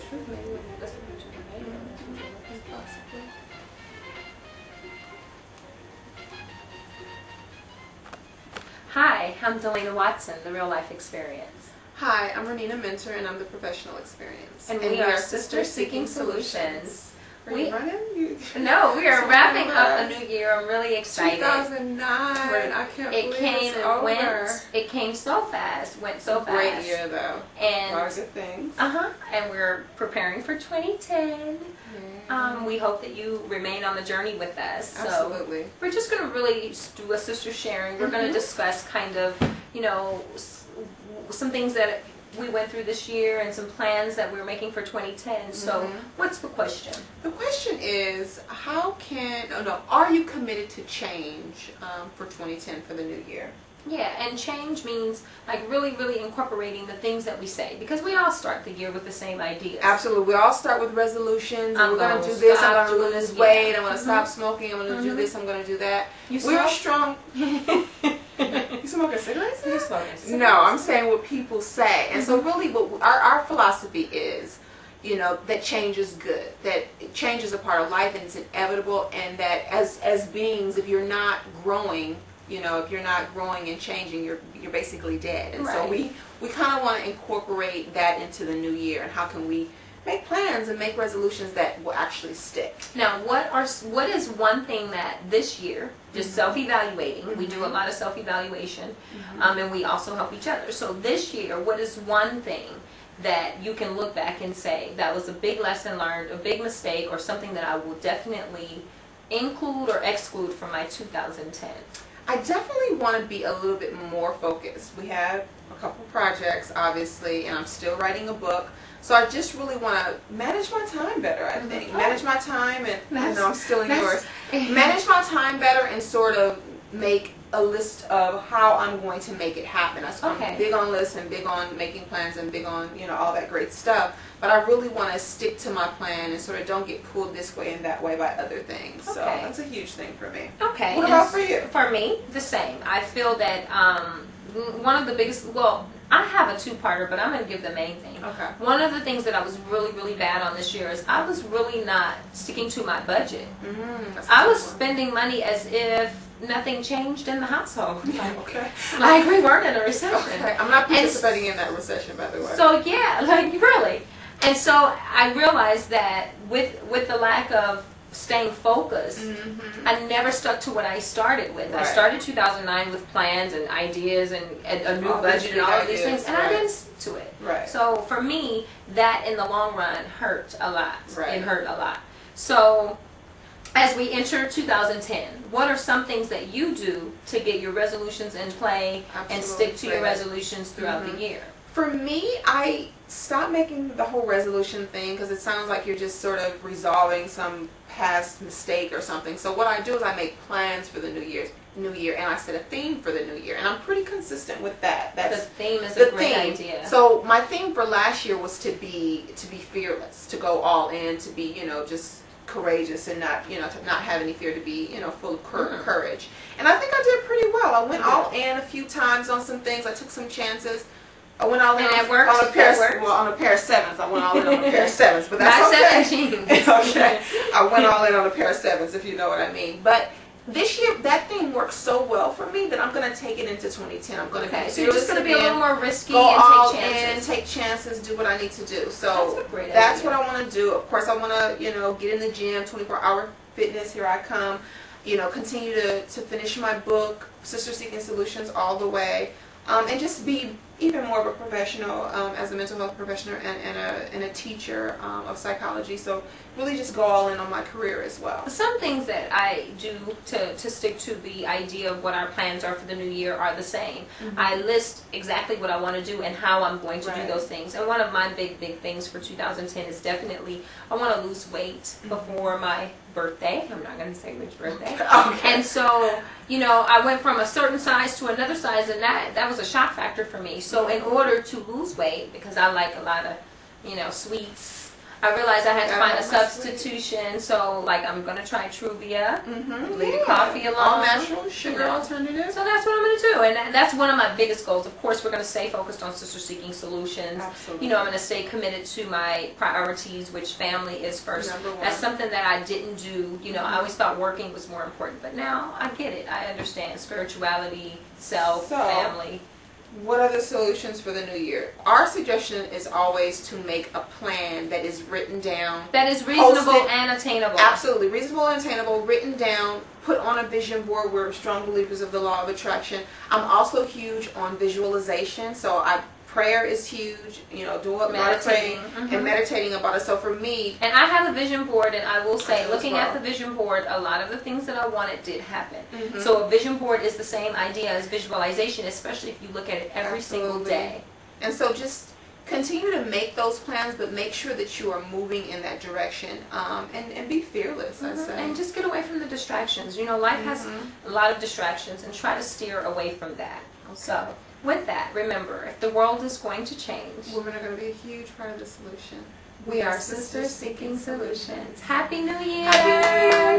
truth, maybe when you listen to the radio, possibly. Hi, I'm Delana Watson, The Real Life Experience. Hi, I'm Renina Mentor, and I'm the Professional Experience. And we are Sisters Seeking Solutions. Are you running? No, we are wrapping up a new year. I'm really excited. 2009. I can't believe It came it's and over. went. It came so fast. Went so fast. Great year though. And a lot of good things. And we're preparing for 2010. We hope that you remain on the journey with us. Absolutely. So we're just going to really do a sister sharing. We're going to discuss kind of, some things that we went through this year and some plans that we're making for 2010. So what's the question? The question is, are you committed to change for 2010 for the new year? Yeah, and change means like really, really incorporating the things that we say, because we all start the year with the same ideas. Absolutely. We all start with resolutions. We're going to do this. I'm going to lose weight. I'm going to stop smoking. I'm going to do this. I'm going to do that. We're strong. You smoking cigarettes? You smoking cigarettes? No, I'm saying what people say. And so really what our philosophy is, that change is good, that change is a part of life and it's inevitable, and that as beings, if you're not growing, if you're not growing and changing, you're basically dead. And so we kind of want to incorporate that into the new year, and how can we make plans and make resolutions that will actually stick. Now, what is one thing that this year, just self-evaluating, we do a lot of self-evaluation, and we also help each other. So this year, what is one thing that you can look back and say, that was a big lesson learned, a big mistake, or something that I will definitely include or exclude from my 2010? I definitely want to be a little bit more focused. We have a couple projects, obviously, and I'm still writing a book. So I just really want to manage my time better, I think. Manage my time, and I'm stealing yours. Manage my time better and sort of make a list of how I'm going to make it happen. I'm big on lists and big on making plans and big on, all that great stuff. But I really want to stick to my plan and sort of don't get pulled this way and that way by other things. So that's a huge thing for me. Okay. What about for you? For me, the same. I feel that one of the biggest, I have a two-parter, but I'm going to give the main thing. Okay. One of the things that I was really, really bad on this year is I was really not sticking to my budget. I was spending money as if nothing changed in the household. Like we weren't in a recession. Okay. I'm not participating in that recession, by the way. So yeah, really. And so I realized that with the lack of staying focused, I never stuck to what I started with. I started 2009 with plans and ideas and a new budget and all of these things, and I didn't stick to it. So for me, that in the long run hurt a lot. It hurt a lot. So as we enter 2010, what are some things that you do to get your resolutions in play and stick to your resolutions throughout the year? For me, I stopped making the whole resolution thing, because it sounds like you're just sort of resolving some past mistake or something. So what I do is I make plans for the new year, and I set a theme for the new year, and I'm pretty consistent with that. The theme is a great idea. So my theme for last year was to be fearless, to go all in, to be just courageous and not to not have any fear, to be full of courage. And I think I did pretty well. I went all in a few times on some things. I took some chances. I went all in on a pair of sevens. I went all in on a pair of sevens, but that's not 17. Okay. I went all in on a pair of sevens, if you know what I mean. But this year, that thing worked so well for me that I'm going to take it into 2010. I'm going to be so you're just going to be a little more risky go and all take chances. in, take chances, do what I need to do. So that's what I want to do. Of course, I want to get in the gym, 24-hour fitness. Here I come. Continue to finish my book, Sister Seeking Solutions, all the way. And just be even more of a professional as a mental health professional and a teacher of psychology. So really just go all in on my career as well. Some things that I do to stick to the idea of what our plans are for the new year are the same. I list exactly what I want to do and how I'm going to do those things. And one of my big things for 2010 is definitely I want to lose weight before my birthday. I'm not going to say which birthday. And so, I went from a certain size to another size, and that was a shock factor for me. So in order to lose weight, because I like a lot of, sweets, I realized I had to Gotta find a have my substitution, so like I'm gonna try Truvia, leave the Yeah. coffee alone. All natural sugar Yeah. alternative. So that's what I'm going to do, and that's one of my biggest goals. Of course, we're going to stay focused on Sister Seeking Solutions. Absolutely. You know, I'm going to stay committed to my priorities, which family is first. Number one. That's something that I didn't do. You know, I always thought working was more important, but now I get it. I understand spirituality, self, So, family. What are the solutions for the new year? Our suggestion is always to make a plan that is written down. That is reasonable Posted. and attainable. Absolutely. Reasonable and attainable, written down, put on a vision board. We're strong believers of the law of attraction. I'm also huge on visualization. So prayer is huge, you know, doing what God is saying Meditating. and meditating about it. So for me, And I have a vision board, and I will say, I do as looking well. at the vision board, a lot of the things that I wanted did happen. Mhm. So a vision board is the same idea as visualization, especially if you look at it every single Absolutely. day. and so just continue to make those plans, but make sure that you are moving in that direction, and be fearless, I say. And just get away from the distractions. You know, life has a lot of distractions, and try to steer away from that. So, with that, remember, if the world is going to change, Women are going to be a huge part of the solution. we are sisters seeking solutions. Happy New Year! Happy New Year!